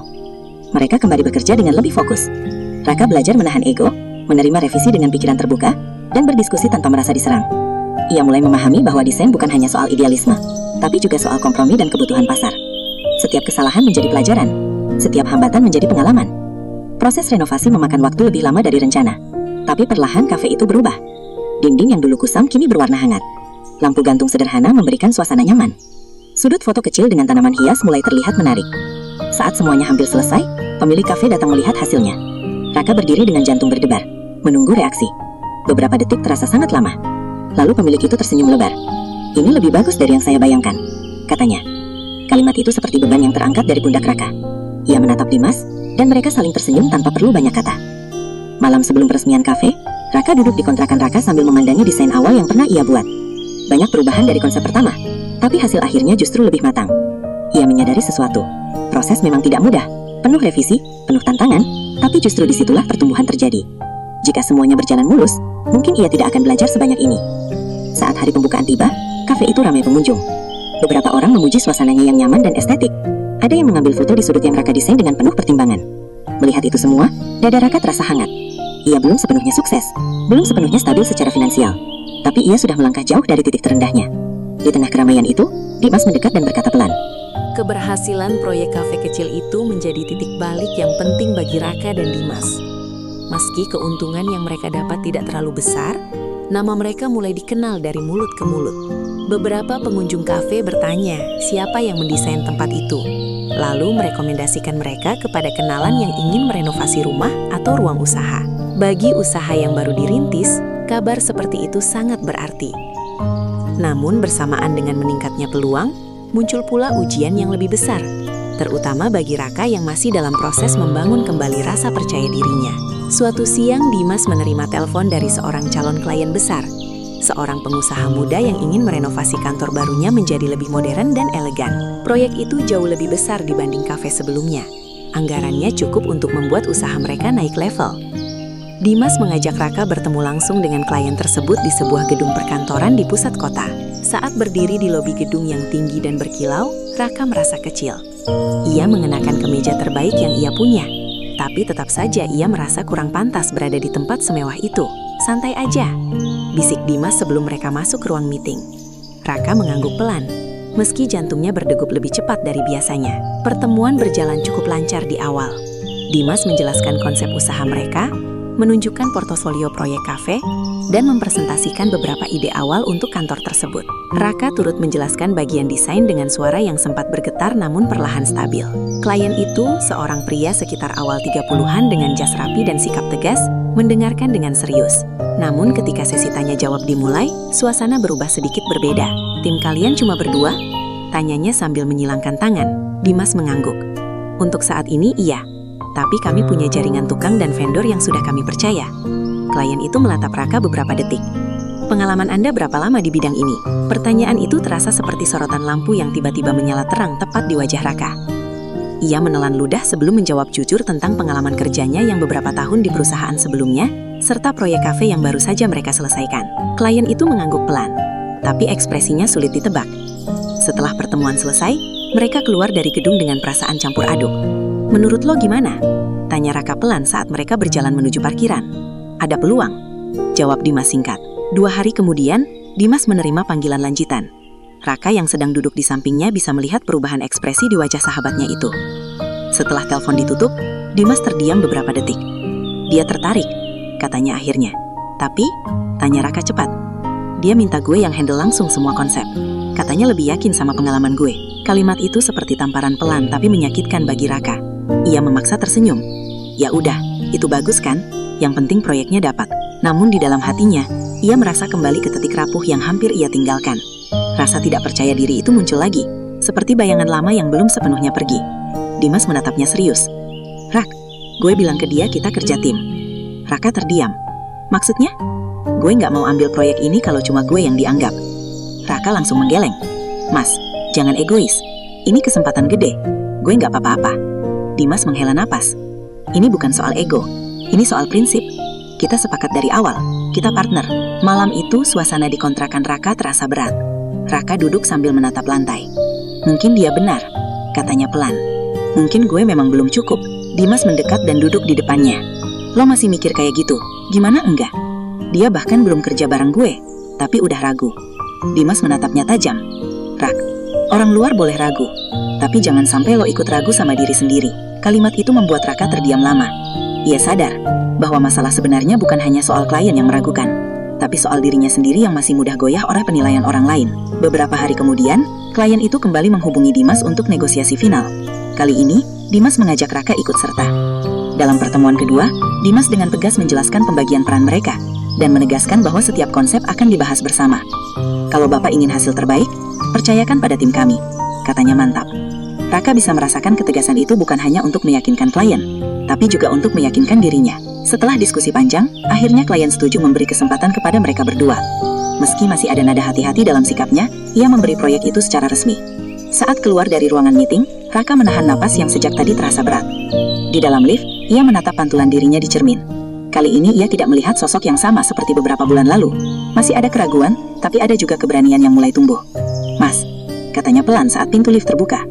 Speaker 2: Mereka kembali bekerja dengan lebih fokus. Raka belajar menahan ego, menerima revisi dengan pikiran terbuka, dan berdiskusi tanpa merasa diserang. Ia mulai memahami bahwa desain bukan hanya soal idealisme, tapi juga soal kompromi dan kebutuhan pasar. Setiap kesalahan menjadi pelajaran, setiap hambatan menjadi pengalaman. Proses renovasi memakan waktu lebih lama dari rencana, tapi perlahan kafe itu berubah. Dinding yang dulu kusam kini berwarna hangat. Lampu gantung sederhana memberikan suasana nyaman. Sudut foto kecil dengan tanaman hias mulai terlihat menarik. Saat semuanya hampir selesai, pemilik kafe datang melihat hasilnya. Raka berdiri dengan jantung berdebar, menunggu reaksi. Beberapa detik terasa sangat lama. Lalu pemilik itu tersenyum lebar. "Ini lebih bagus dari yang saya bayangkan," katanya. Kalimat itu seperti beban yang terangkat dari pundak Raka. Ia menatap Dimas,
Speaker 3: dan mereka saling tersenyum tanpa perlu banyak kata. Malam sebelum peresmian kafe, Raka duduk di kontrakan Raka sambil memandangi desain awal yang pernah ia buat. Banyak perubahan dari konsep pertama, tapi hasil akhirnya justru lebih matang. Ia menyadari sesuatu. Proses memang tidak mudah, penuh revisi, penuh tantangan, tapi justru disitulah pertumbuhan terjadi. Jika semuanya berjalan mulus, mungkin ia tidak akan belajar sebanyak ini. Saat hari pembukaan tiba, kafe itu ramai pengunjung. Beberapa orang memuji suasananya yang nyaman dan estetik. Ada yang mengambil foto di sudut yang Raka desain dengan penuh pertimbangan. Melihat itu semua, dada Raka terasa hangat. Ia belum sepenuhnya sukses, belum sepenuhnya stabil secara finansial, tapi ia sudah melangkah jauh dari titik terendahnya. Di tengah keramaian itu, Dimas mendekat dan berkata pelan.
Speaker 1: Keberhasilan proyek kafe kecil itu menjadi titik balik yang penting bagi Raka dan Dimas. Meski keuntungan yang mereka dapat tidak terlalu besar, nama mereka mulai dikenal dari mulut ke mulut. Beberapa pengunjung kafe bertanya siapa yang mendesain tempat itu, lalu merekomendasikan mereka kepada kenalan yang ingin merenovasi rumah atau ruang usaha. Bagi usaha yang baru dirintis, kabar seperti itu sangat berarti. Namun bersamaan dengan meningkatnya peluang, muncul pula ujian yang lebih besar, terutama bagi Raka yang masih dalam proses membangun kembali rasa percaya dirinya. Suatu siang, Dimas menerima telepon dari seorang calon klien besar, seorang pengusaha muda yang ingin merenovasi kantor barunya menjadi lebih modern dan elegan. Proyek itu jauh lebih besar dibanding kafe sebelumnya. Anggarannya cukup untuk membuat usaha mereka naik level. Dimas mengajak Raka bertemu langsung dengan klien tersebut di sebuah gedung perkantoran di pusat kota. Saat berdiri di lobi gedung yang tinggi dan berkilau, Raka merasa kecil. Ia mengenakan kemeja terbaik yang ia punya, tapi tetap saja ia merasa kurang pantas berada di tempat semewah itu. Santai aja, bisik Dimas sebelum mereka masuk ke ruang meeting. Raka mengangguk pelan, meski jantungnya berdegup lebih cepat dari biasanya. Pertemuan berjalan cukup lancar di awal. Dimas menjelaskan konsep usaha mereka, menunjukkan portofolio proyek kafe, dan mempresentasikan beberapa ide awal untuk kantor tersebut. Raka turut menjelaskan bagian desain dengan suara yang sempat bergetar namun perlahan stabil. Klien itu, seorang pria sekitar awal 30-an dengan jas rapi dan sikap tegas, mendengarkan dengan serius. Namun ketika sesi tanya jawab dimulai, suasana berubah sedikit berbeda. Tim kalian cuma berdua? Tanyanya sambil menyilangkan tangan. Dimas mengangguk. Untuk saat ini iya, tapi kami punya jaringan tukang dan vendor yang sudah kami percaya. Klien itu menatap Raka beberapa detik. Pengalaman Anda berapa lama di bidang ini? Pertanyaan itu terasa seperti sorotan lampu yang tiba-tiba menyala terang tepat di wajah Raka. Ia menelan ludah sebelum menjawab jujur tentang pengalaman kerjanya yang beberapa tahun di perusahaan sebelumnya, serta proyek kafe yang baru saja mereka selesaikan. Klien itu mengangguk pelan, tapi ekspresinya sulit ditebak. Setelah pertemuan selesai, mereka keluar dari gedung dengan perasaan campur aduk. Menurut lo gimana? Tanya Raka pelan saat mereka berjalan menuju parkiran. Ada peluang, jawab Dimas singkat. 2 hari kemudian, Dimas menerima panggilan lanjutan. Raka yang sedang duduk di sampingnya bisa melihat perubahan ekspresi di wajah sahabatnya itu. Setelah telepon ditutup, Dimas terdiam beberapa detik. Dia tertarik, katanya akhirnya. Tapi, tanya Raka cepat. Dia minta gue yang handle langsung semua konsep. Katanya lebih yakin sama pengalaman gue. Kalimat itu seperti tamparan pelan tapi menyakitkan bagi Raka. Ia memaksa tersenyum. Ya udah, itu bagus kan? Yang penting proyeknya dapat. Namun di dalam hatinya, ia merasa kembali ke titik rapuh yang hampir ia tinggalkan. Rasa tidak percaya diri itu muncul lagi, seperti bayangan lama yang belum sepenuhnya pergi. Dimas menatapnya serius. Rak, gue bilang ke dia kita kerja tim. Raka terdiam. Maksudnya? Gue nggak mau ambil proyek ini kalau cuma gue yang dianggap. Raka langsung menggeleng. Mas, jangan egois. Ini kesempatan gede. Gue nggak apa-apa. Dimas menghela napas. Ini bukan soal ego. Ini soal prinsip. Kita sepakat dari awal. Kita partner. Malam itu suasana di kontrakan Raka terasa berat. Raka duduk sambil menatap lantai. Mungkin dia benar, katanya pelan. Mungkin gue memang belum cukup. Dimas mendekat dan duduk di depannya. Lo masih mikir kayak gitu? Gimana enggak? Dia bahkan belum kerja bareng gue, tapi udah ragu. Dimas menatapnya tajam. Rak, orang luar boleh ragu, tapi jangan sampai lo ikut ragu sama diri sendiri. Kalimat itu membuat Raka terdiam lama. Ia sadar bahwa masalah sebenarnya bukan hanya soal klien yang meragukan, tapi soal dirinya sendiri yang masih mudah goyah oleh penilaian orang lain. Beberapa hari kemudian, klien itu kembali menghubungi Dimas untuk negosiasi final. Kali ini, Dimas mengajak Raka ikut serta. Dalam pertemuan kedua, Dimas dengan tegas menjelaskan pembagian peran mereka dan menegaskan bahwa setiap konsep akan dibahas bersama. Kalau Bapak ingin hasil terbaik, percayakan pada tim kami, katanya mantap.
Speaker 3: Raka bisa merasakan ketegasan itu bukan hanya untuk meyakinkan klien, tapi juga untuk meyakinkan dirinya. Setelah diskusi panjang, akhirnya klien setuju memberi kesempatan kepada mereka berdua. Meski masih ada nada hati-hati dalam sikapnya, ia memberi proyek itu secara resmi. Saat keluar dari ruangan meeting, Raka menahan napas yang sejak tadi terasa berat. Di dalam lift, ia menatap pantulan dirinya di cermin. Kali ini ia tidak melihat sosok yang sama seperti beberapa bulan lalu. Masih ada keraguan, tapi ada juga keberanian yang mulai tumbuh. "Mas," katanya pelan saat pintu lift terbuka.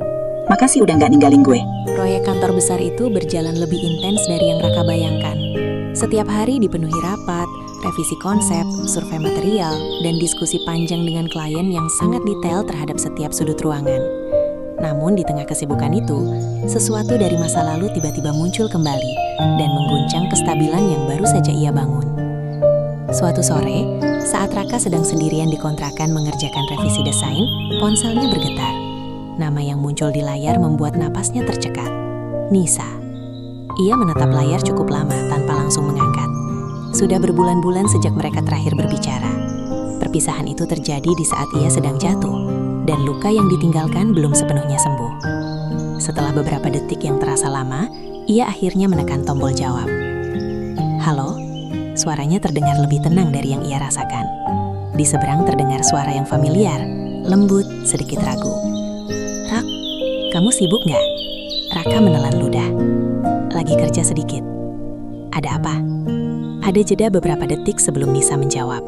Speaker 3: "Makasih udah nggak ninggalin gue."
Speaker 2: Proyek kantor besar itu berjalan lebih intens dari yang Raka bayangkan. Setiap hari dipenuhi rapat, revisi konsep, survei material, dan diskusi panjang dengan klien yang sangat detail terhadap setiap sudut ruangan. Namun di tengah kesibukan itu, sesuatu dari masa lalu tiba-tiba muncul kembali dan mengguncang kestabilan yang baru saja ia bangun. Suatu sore, saat Raka sedang sendirian di kontrakan mengerjakan revisi desain, ponselnya bergetar. Nama yang muncul di layar membuat napasnya tercekat. Nisa. Ia menatap layar cukup lama tanpa langsung mengangkat. Sudah berbulan-bulan sejak mereka terakhir berbicara. Perpisahan itu terjadi di saat ia sedang jatuh, dan luka yang ditinggalkan belum sepenuhnya sembuh. Setelah beberapa detik yang terasa lama, ia akhirnya menekan tombol jawab. "Halo?" Suaranya terdengar lebih tenang dari yang ia rasakan. Di seberang terdengar suara yang familiar, lembut, sedikit ragu. "Rak, kamu sibuk nggak?" Raka menelan ludah. "Lagi kerja sedikit." "Ada apa?" Ada jeda beberapa detik sebelum Nisa menjawab.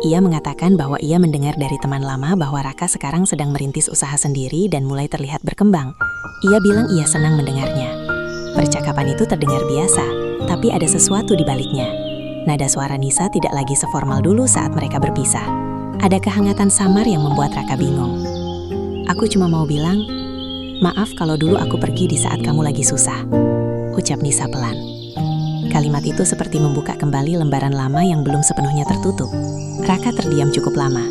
Speaker 2: Ia mengatakan bahwa ia mendengar dari teman lama bahwa Raka sekarang sedang merintis usaha sendiri dan mulai terlihat berkembang. Ia bilang ia senang mendengarnya. Percakapan itu terdengar biasa, tapi ada sesuatu di baliknya. Nada suara Nisa tidak lagi seformal dulu saat mereka berpisah. Ada kehangatan samar yang membuat Raka bingung. "Aku cuma mau bilang, maaf kalau dulu aku pergi di saat kamu lagi susah," ucap Nisa pelan. Kalimat itu seperti membuka kembali lembaran lama yang belum sepenuhnya tertutup. Raka terdiam cukup lama.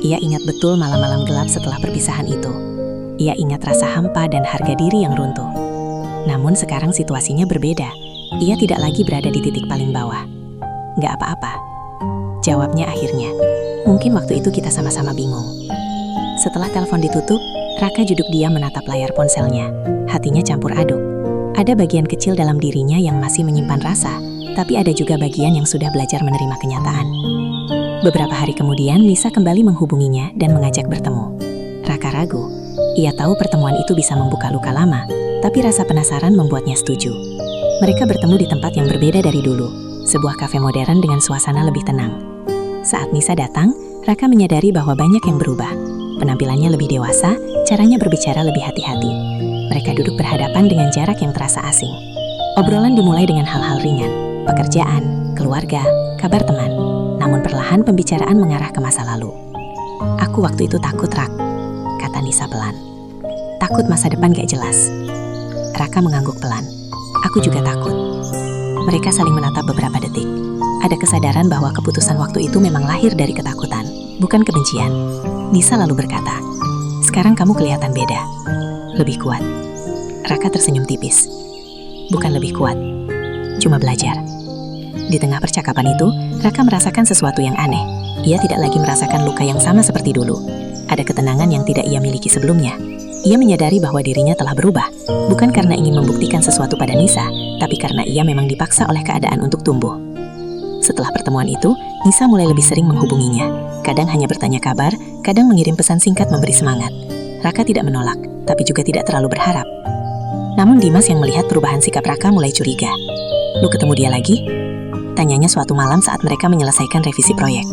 Speaker 2: Ia ingat betul malam-malam gelap setelah perpisahan itu. Ia ingat rasa hampa dan harga diri yang runtuh. Namun sekarang situasinya berbeda. Ia tidak lagi berada di titik paling bawah. "Nggak apa-apa," jawabnya akhirnya. "Mungkin waktu itu kita sama-sama bingung." Setelah telepon ditutup, Raka duduk diam menatap layar ponselnya. Hatinya campur aduk. Ada bagian kecil dalam dirinya yang masih menyimpan rasa, tapi ada juga bagian yang sudah belajar menerima kenyataan. Beberapa hari kemudian, Nisa kembali menghubunginya dan mengajak bertemu. Raka ragu. Ia tahu pertemuan itu bisa membuka luka lama, tapi rasa penasaran membuatnya setuju. Mereka bertemu di tempat yang berbeda dari dulu, sebuah kafe modern dengan suasana lebih tenang. Saat Nisa datang, Raka menyadari bahwa banyak yang berubah. Penampilannya lebih dewasa, caranya berbicara lebih hati-hati. Mereka duduk berhadapan dengan jarak yang terasa asing. Obrolan dimulai dengan hal-hal ringan, pekerjaan, keluarga, kabar teman. Namun perlahan pembicaraan mengarah ke masa lalu. "Aku waktu itu takut, Rak," kata Nisa pelan. "Takut masa depan gak jelas." Raka mengangguk pelan. "Aku juga takut." Mereka saling menatap beberapa detik. Ada kesadaran bahwa keputusan waktu itu memang lahir dari ketakutan, bukan kebencian. Nisa lalu berkata, "Sekarang kamu kelihatan beda. Lebih kuat." Raka tersenyum tipis. "Bukan lebih kuat, cuma belajar." Di tengah percakapan itu, Raka merasakan sesuatu yang aneh. Ia tidak lagi merasakan luka yang sama seperti dulu. Ada ketenangan yang tidak ia miliki sebelumnya. Ia menyadari bahwa dirinya telah berubah, bukan karena ingin membuktikan sesuatu pada Nisa, tapi karena ia memang dipaksa oleh keadaan untuk tumbuh. Setelah pertemuan itu, Nisa mulai lebih sering menghubunginya. Kadang hanya bertanya kabar, kadang mengirim pesan singkat memberi semangat. Raka tidak menolak, tapi juga tidak terlalu berharap. Namun Dimas yang melihat perubahan sikap Raka mulai curiga. "Lu ketemu dia lagi?" tanyanya suatu malam saat mereka menyelesaikan revisi proyek.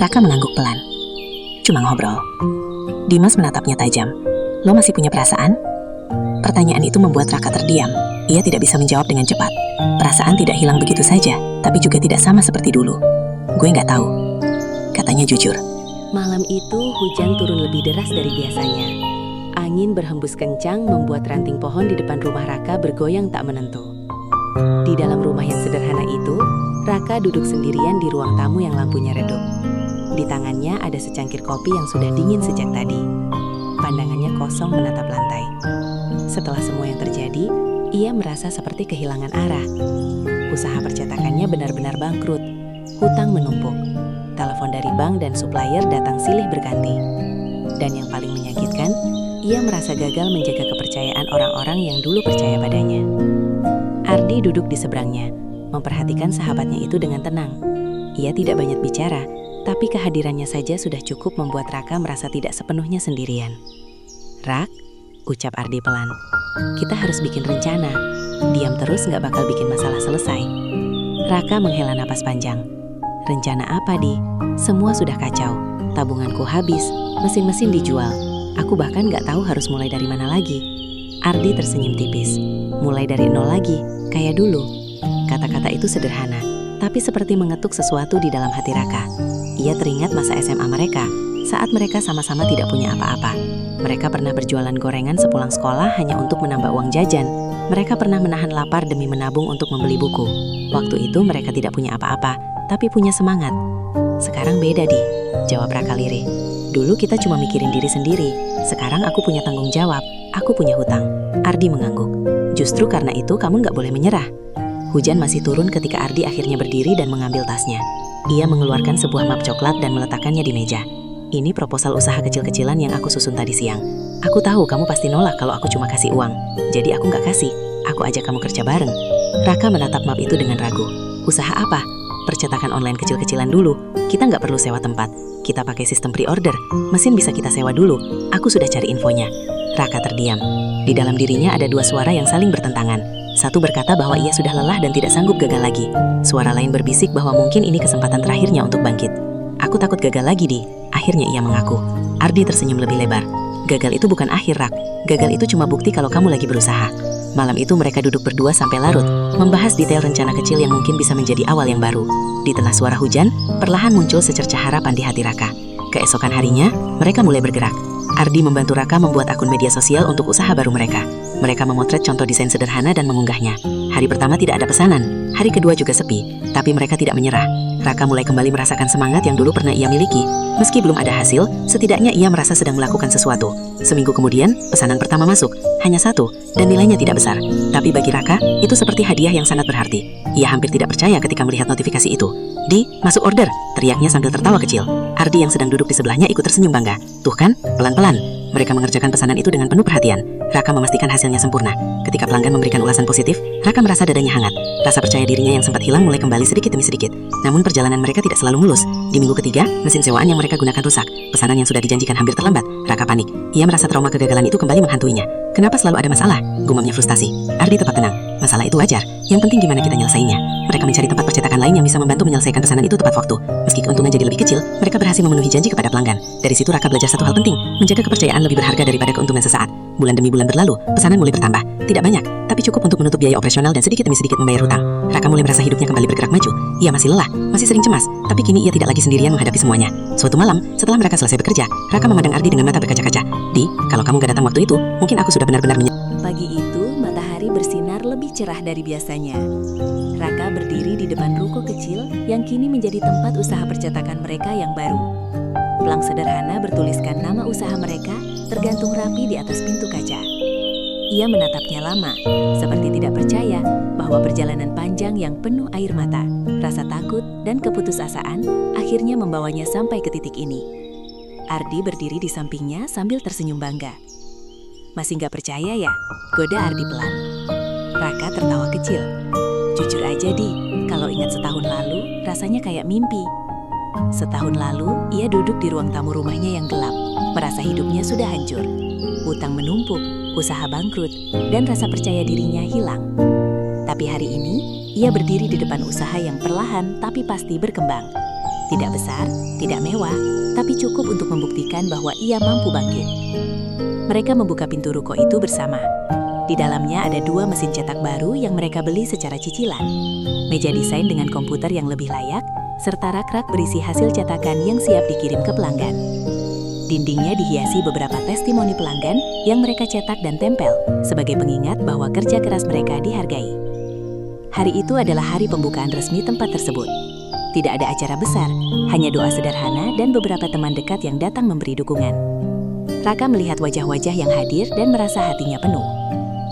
Speaker 2: Raka mengangguk pelan. "Cuma ngobrol." Dimas menatapnya tajam. "Lo masih punya perasaan?" Pertanyaan itu membuat Raka terdiam. Ia tidak bisa menjawab dengan cepat. Perasaan tidak hilang begitu saja, tapi juga tidak sama seperti dulu. "Gue nggak tahu," katanya jujur.
Speaker 1: Malam itu hujan turun lebih deras dari biasanya. Angin berhembus kencang membuat ranting pohon di depan rumah Raka bergoyang tak menentu. Di dalam rumah yang sederhana itu, Raka duduk sendirian di ruang tamu yang lampunya redup. Di tangannya ada secangkir kopi yang sudah dingin sejak tadi. Pandangannya kosong menatap lantai. Setelah semua yang terjadi, ia merasa seperti kehilangan arah. Usaha percetakannya benar-benar bangkrut. Hutang menumpuk. Telepon dari bank dan supplier datang silih berganti. Dan yang paling menyakitkan, ia merasa gagal menjaga kepercayaan orang-orang yang dulu percaya padanya. Ardi duduk di seberangnya, memperhatikan sahabatnya itu dengan tenang. Ia tidak banyak bicara, tapi kehadirannya saja sudah cukup membuat Raka merasa tidak sepenuhnya sendirian. "Rak," ucap Ardi pelan, "kita harus bikin rencana. Diam terus nggak bakal bikin masalah selesai." Raka menghela napas panjang. "Rencana apa, Di? Semua sudah kacau. Tabunganku habis, mesin-mesin dijual. Aku bahkan nggak tahu harus mulai dari mana lagi." Ardi tersenyum tipis. "Mulai dari nol lagi, kayak dulu." Kata-kata itu sederhana, tapi seperti mengetuk sesuatu di dalam hati Raka. Ia teringat masa SMA mereka, saat mereka sama-sama tidak punya apa-apa. Mereka pernah berjualan gorengan sepulang sekolah hanya untuk menambah uang jajan. Mereka pernah menahan lapar demi menabung untuk membeli buku. Waktu itu mereka tidak punya apa-apa, tapi punya semangat. "Sekarang beda, Di," jawab Raka lirih. "Dulu kita cuma mikirin diri sendiri. Sekarang aku punya tanggung jawab. Aku punya hutang." Ardi mengangguk. "Justru karena itu kamu nggak boleh menyerah." Hujan masih turun ketika Ardi akhirnya berdiri dan mengambil tasnya. Ia mengeluarkan sebuah map coklat dan meletakkannya di meja. "Ini proposal usaha kecil-kecilan yang aku susun tadi siang. Aku tahu kamu pasti nolak kalau aku cuma kasih uang. Jadi aku nggak kasih. Aku ajak kamu kerja bareng." Raka menatap map itu dengan ragu. "Usaha apa?" "Percetakan online kecil-kecilan dulu. Kita nggak perlu sewa tempat. Kita pakai sistem pre-order. Mesin bisa kita sewa dulu. Aku sudah cari infonya." Raka terdiam. Di dalam dirinya ada dua suara yang saling bertentangan. Satu berkata bahwa ia sudah lelah dan tidak sanggup gagal lagi. Suara lain berbisik bahwa mungkin ini kesempatan terakhirnya untuk bangkit. "Aku takut gagal lagi, Di." Akhirnya ia mengaku. Ardi tersenyum lebih lebar. "Gagal itu bukan akhir, Rak. Gagal itu cuma bukti kalau kamu lagi berusaha." Malam itu mereka duduk berdua sampai larut, membahas detail rencana kecil yang mungkin bisa menjadi awal yang baru. Di tengah suara hujan, perlahan muncul secercah harapan di hati Raka. Keesokan harinya, mereka mulai bergerak. Ardi membantu Raka membuat akun media sosial untuk usaha baru mereka. Mereka memotret contoh desain sederhana dan mengunggahnya. Hari pertama tidak ada pesanan, hari kedua juga sepi, tapi mereka tidak menyerah. Raka mulai kembali merasakan semangat yang dulu pernah ia miliki. Meski belum ada hasil, setidaknya ia merasa sedang melakukan sesuatu. Seminggu kemudian, pesanan pertama masuk, hanya satu, dan nilainya tidak besar. Tapi bagi Raka, itu seperti hadiah yang sangat berarti. Ia hampir tidak percaya ketika melihat notifikasi itu. "Di, masuk order," teriaknya sambil tertawa kecil. Ardi yang sedang duduk di sebelahnya ikut tersenyum bangga. "Tuh kan, pelan-pelan." Mereka mengerjakan pesanan itu dengan penuh perhatian. Raka memastikan hasilnya sempurna. Ketika pelanggan memberikan ulasan positif, Raka merasa dadanya hangat. Rasa percaya dirinya yang sempat hilang mulai kembali sedikit demi sedikit. Namun perjalanan mereka tidak selalu mulus. Di minggu ketiga, mesin sewaan yang mereka gunakan rusak. Pesanan yang sudah dijanjikan hampir terlambat. Raka panik. Ia merasa trauma kegagalan itu kembali menghantuinya. Kenapa selalu ada masalah? Gumamnya frustasi. Ardi tetap tenang. Masalah itu wajar. Yang penting gimana kita nyelesainya. Mereka mencari tempat percetakan lain yang bisa membantu menyelesaikan pesanan itu tepat waktu. Meski keuntungan jadi lebih kecil, mereka berhasil memenuhi janji kepada pelanggan. Dari situ Raka belajar satu hal penting, menjaga kepercayaan lebih berharga daripada keuntungan sesaat. Bulan demi bulan berlalu, pesanan mulai bertambah. Tidak banyak, tapi cukup untuk menutup biaya operasional dan sedikit demi sedikit membayar hutang. Raka mulai merasa hidupnya kembali bergerak maju. Ia masih lelah, masih sering cemas, tapi kini ia tidak lagi sendirian menghadapi semuanya. Suatu malam, setelah mereka selesai bekerja, Raka memandang Ardi dengan mata berkaca-kaca. "Di, kalau kamu gak datang waktu itu, mungkin aku sudah benar-benar
Speaker 2: Pagi itu, matahari bersinar lebih cerah dari biasanya. Raka berdiri di depan ruko kecil yang kini menjadi tempat usaha percetakan mereka yang baru. Pelang sederhana bertuliskan nama usaha mereka tergantung rapi di atas pintu kaca. Ia menatapnya lama, seperti tidak percaya bahwa perjalanan panjang yang penuh air mata, rasa takut, dan keputusasaan akhirnya membawanya sampai ke titik ini. Ardi berdiri di sampingnya sambil tersenyum bangga. "Masih nggak percaya ya?" goda Ardi pelan. Raka tertawa kecil. "Jujur aja, Di, kalau ingat setahun lalu, rasanya kayak mimpi." Setahun lalu, ia duduk di ruang tamu rumahnya yang gelap, merasa hidupnya sudah hancur. Utang menumpuk, usaha bangkrut, dan rasa percaya dirinya hilang. Tapi hari ini, ia berdiri di depan usaha yang perlahan tapi pasti berkembang. Tidak besar, tidak mewah, tapi cukup untuk membuktikan bahwa ia mampu bangkit. Mereka membuka pintu ruko itu bersama. Di dalamnya ada 2 mesin cetak baru yang mereka beli secara cicilan. Meja desain dengan komputer yang lebih layak, serta rak-rak berisi hasil cetakan yang siap dikirim ke pelanggan. Dindingnya dihiasi beberapa testimoni pelanggan yang mereka cetak dan tempel sebagai pengingat bahwa kerja keras mereka dihargai. Hari itu adalah hari pembukaan resmi tempat tersebut. Tidak ada acara besar, hanya doa sederhana dan beberapa teman dekat yang datang memberi dukungan. Raka melihat wajah-wajah yang hadir dan merasa hatinya penuh.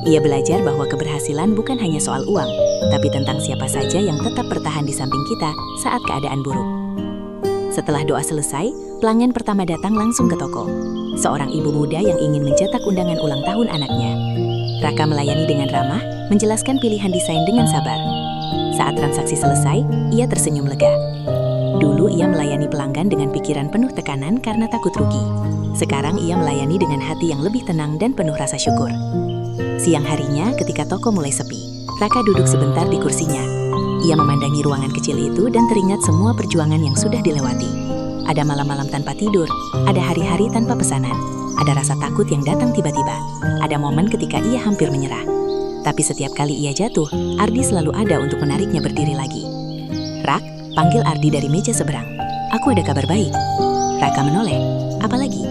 Speaker 2: Ia belajar bahwa keberhasilan bukan hanya soal uang, tapi tentang siapa saja yang tetap bertahan di samping kita saat keadaan buruk. Setelah doa selesai, pelanggan pertama datang langsung ke toko. seorang ibu muda yang ingin mencetak undangan ulang tahun anaknya. Raka melayani dengan ramah, menjelaskan pilihan desain dengan sabar. Saat transaksi selesai, ia tersenyum lega. Dulu ia melayani pelanggan dengan pikiran penuh tekanan karena takut rugi. Sekarang ia melayani dengan hati yang lebih tenang dan penuh rasa syukur. Siang harinya, ketika toko mulai sepi, Raka duduk sebentar di kursinya. Ia memandangi ruangan kecil itu dan teringat semua perjuangan yang sudah dilewati. Ada malam-malam tanpa tidur, ada hari-hari tanpa pesanan, ada rasa takut yang datang tiba-tiba, ada momen ketika ia hampir menyerah. Tapi setiap kali ia jatuh, Ardi selalu ada untuk menariknya berdiri lagi. "Rak," panggil Ardi dari meja seberang. "Aku ada kabar baik." Raka menoleh. "Apalagi?"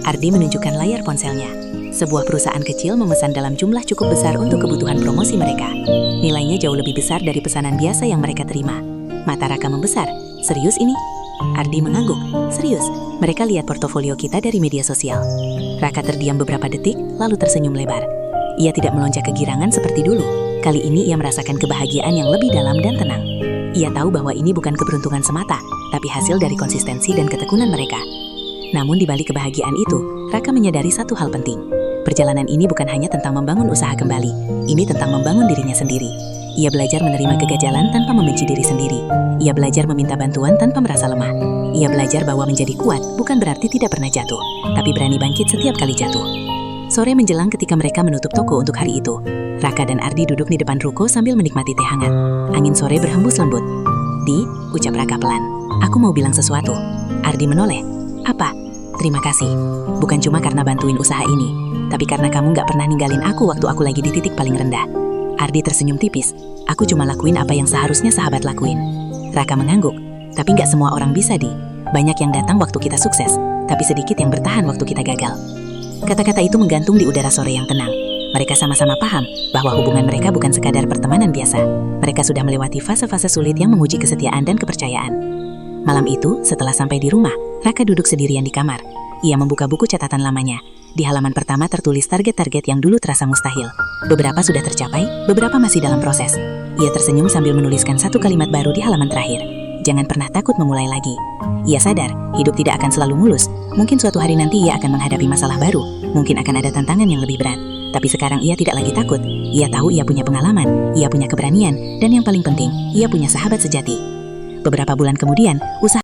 Speaker 2: Ardi menunjukkan layar ponselnya. Sebuah perusahaan kecil memesan dalam jumlah cukup besar untuk kebutuhan promosi mereka. Nilainya jauh lebih besar dari pesanan biasa yang mereka terima. Mata Raka membesar. "Serius ini?" Ardi mengangguk. "Serius, mereka lihat portofolio kita dari media sosial." Raka terdiam beberapa detik, lalu tersenyum lebar. Ia tidak melonjak kegirangan seperti dulu. Kali ini ia merasakan kebahagiaan yang lebih dalam dan tenang. Ia tahu bahwa ini bukan keberuntungan semata, tapi hasil dari konsistensi dan ketekunan mereka. Namun di balik kebahagiaan itu, Raka menyadari satu hal penting. Perjalanan ini bukan hanya tentang membangun usaha kembali, ini tentang membangun dirinya sendiri. Ia belajar menerima kegagalan tanpa membenci diri sendiri. Ia belajar meminta bantuan tanpa merasa lemah. Ia belajar bahwa menjadi kuat bukan berarti tidak pernah jatuh, tapi berani bangkit setiap kali jatuh. Sore menjelang ketika mereka menutup toko untuk hari itu. Raka dan Ardi duduk di depan ruko sambil menikmati teh hangat. Angin sore berhembus lembut. "Di," ucap Raka pelan, "aku mau bilang sesuatu." Ardi menoleh. "Apa?" "Terima kasih. Bukan cuma karena bantuin usaha ini, tapi karena kamu gak pernah ninggalin aku waktu aku lagi di titik paling rendah." Ardi tersenyum tipis. "Aku cuma lakuin apa yang seharusnya sahabat lakuin." Raka mengangguk. "Tapi gak semua orang bisa, Di. Banyak yang datang waktu kita sukses, tapi sedikit yang bertahan waktu kita gagal." Kata-kata itu menggantung di udara sore yang tenang. Mereka sama-sama paham bahwa hubungan mereka bukan sekadar pertemanan biasa. Mereka sudah melewati fase-fase sulit yang menguji kesetiaan dan kepercayaan. Malam itu, setelah sampai di rumah, Raka duduk sendirian di kamar. Ia membuka buku catatan lamanya. Di halaman pertama tertulis target-target yang dulu terasa mustahil. Beberapa sudah tercapai, beberapa masih dalam proses. Ia tersenyum sambil menuliskan satu kalimat baru di halaman terakhir. Jangan pernah takut memulai lagi. Ia sadar, hidup tidak akan selalu mulus. Mungkin suatu hari nanti ia akan menghadapi masalah baru. Mungkin akan ada tantangan yang lebih berat. Tapi sekarang ia tidak lagi takut. Ia tahu ia punya pengalaman, ia punya keberanian, dan yang paling penting, ia punya sahabat sejati. Beberapa bulan kemudian, usaha